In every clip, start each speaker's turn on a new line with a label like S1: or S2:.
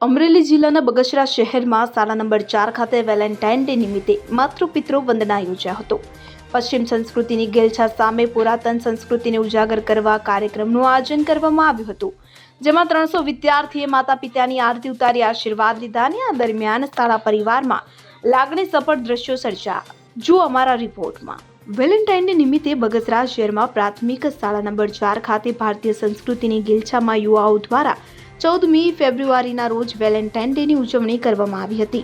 S1: અમરેલી જિલ્લાના બગસરા શહેરમાં શાળા નંબર 4 ખાતે વેલેન્ટાઇન ડે નિમિત્તે માતૃપિતૃ વંદના યોજાયો હતો। પશ્ચિમ સંસ્કૃતિની ગેલછા સામે પુરાતન સંસ્કૃતિને ઉજાગર કરવા કાર્યક્રમનું આયોજન કરવામાં આવ્યું હતું, જેમાં 300 વિદ્યાર્થીએ માતા પિતાની આરતી ઉતારી આશીર્વાદ લીધા અને આ દરમિયાન શાળા પરિવારમાં લાગણીસભર દ્રશ્યો સર્જાયા। જો અમારા રિપોર્ટમાં વેલેન્ટાઇન ડે નિમિત્તે બગસરા શહેરમાં પ્રાથમિક શાળા નંબર 4 ખાતે ભારતીય સંસ્કૃતિની ગેલછામાં યુવાઓ દ્વારા 14મી ફેબ્રુઆરીના રોજ વેલેન્ટાઇન ડેની ઉજવણી કરવામાં આવી હતી।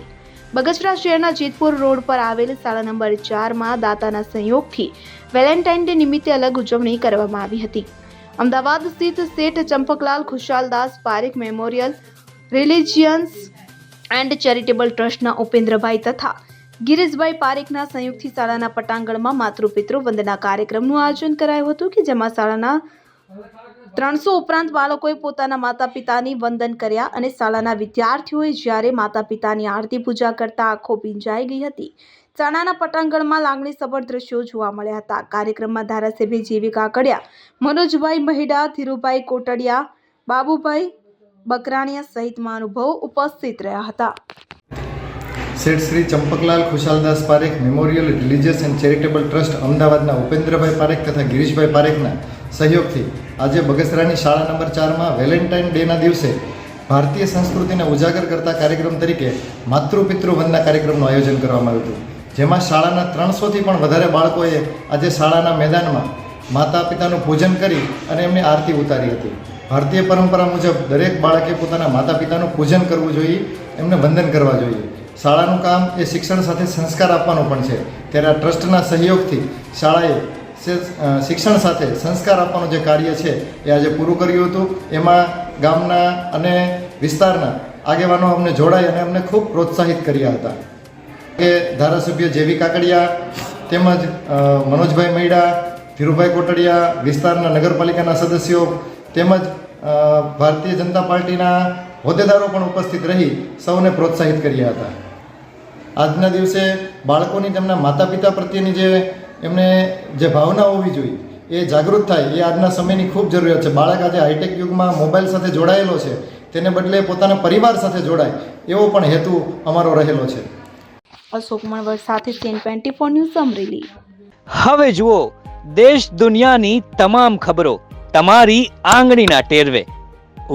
S1: બગસરા શહેરના જેતપુર રોડ પર આવેલ શાળા નંબર 4માં દાતાના સહયોગથી વેલેન્ટાઇન ડે નિમિત્તે અલગ ઉજવણી કરવામાં આવી હતી। અમદાવાદ સ્થિત Sheth Champaklal Khushaldas Parekh memorial religious and charitable ટ્રસ્ટના ઉપેન્દ્રભાઈ તથા ગિરીશભાઈ પારેખના સંયુક્તથી શાળાના પટાંગણમાં માતૃપિતૃ વંદના કાર્યક્રમનું આયોજન કરાયું હતું કે જેમાં શાળાના 300 ઉપરાંત બાળકોએ પોતાના માતા પિતાની વંદન કર્યા અને શાળાના વિદ્યાર્થીઓએ જ્યારે માતા પિતાની આરતી પૂજા કરતા આંખો ભીંજાઈ ગઈ હતી। શાળાના પટાંગણમાં લાગણીસભર દ્રશ્યો જોવા મળ્યા હતા। કાર્યક્રમમાં ધારાસભ્ય જેવી કાકડિયા, મનોજભાઈ મહિડા, ધીરુભાઈ કોટડિયા, બાબુભાઈ બકરાણીયા સહિત મહાનુભાવો ઉપસ્થિત રહ્યા હતા।
S2: Sheth Shri Champaklal Khushaldas Parekh memorial religious and charitable trust અમદાવાદના ઉપેન્દ્રભાઈ પારેખ તથા ગિરીશભાઈ પારેખના સહયોગથી આજે બગસરાની શાળા નંબર 4માં વેલેન્ટાઇન ડેના દિવસે ભારતીય સંસ્કૃતિને ઉજાગર કરતા કાર્યક્રમ તરીકે માતૃપિતૃ વંદના કાર્યક્રમનું આયોજન કરવામાં આવ્યું હતું, જેમાં શાળાના 300થી પણ વધારે બાળકોએ આજે શાળાના મેદાનમાં માતા પિતાનું પૂજન કરી અને એમની આરતી ઉતારી હતી। ભારતીય પરંપરા મુજબ દરેક બાળકે પોતાના માતા પિતાનું પૂજન કરવું જોઈએ, એમને વંદન કરવા જોઈએ। શાળાનું કામ એ શિક્ષણ સાથે સંસ્કાર આપવાનું પણ છે, ત્યારે આ ટ્રસ્ટના સહયોગથી શાળાએ શિક્ષણ સાથે સંસ્કાર આપવાનું જે કાર્ય છે એ આજે પૂરું કર્યું હતું। એમાં ગામના અને વિસ્તારના આગેવાનો અમને જોડાઈ અને અમને ખૂબ પ્રોત્સાહિત કર્યા હતા કે ધારાસભ્ય જેવી કાકડિયા તેમજ મનોજભાઈ મૈડા, ધીરુભાઈ કોટડિયા, વિસ્તારના નગરપાલિકાના સદસ્યો તેમજ ભારતીય જનતા પાર્ટીના હોદ્દેદારો પણ ઉપસ્થિત રહી સૌને પ્રોત્સાહિત કર્યા હતા। આજના દિવસે બાળકોની તેમના માતા પિતા પ્રત્યેની એમને જે ભાવના હોવી જોઈએ એ જાગૃત થાય એ આજના સમયની ખૂબ જરૂરિયાત છે। બાળક આજે હાઈટેક યુગમાં મોબાઈલ સાથે જોડાયેલો છે, તેને બદલે પોતાના પરિવાર સાથે જોડાય એવો પણ હેતુ અમારો રહેલો છે।
S1: અશોક મણવર સાથે CN24 ન્યૂઝ અમરેલી।
S3: હવે જુઓ દેશ દુનિયાની તમામ ખબરો તમારી આંગળીના ટેરવે।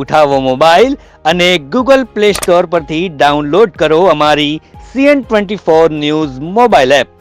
S3: ઉઠાવો મોબાઈલ અને Google Play Store પરથી ડાઉનલોડ કરો અમારી CN24 ન્યૂઝ મોબાઈલ એપ।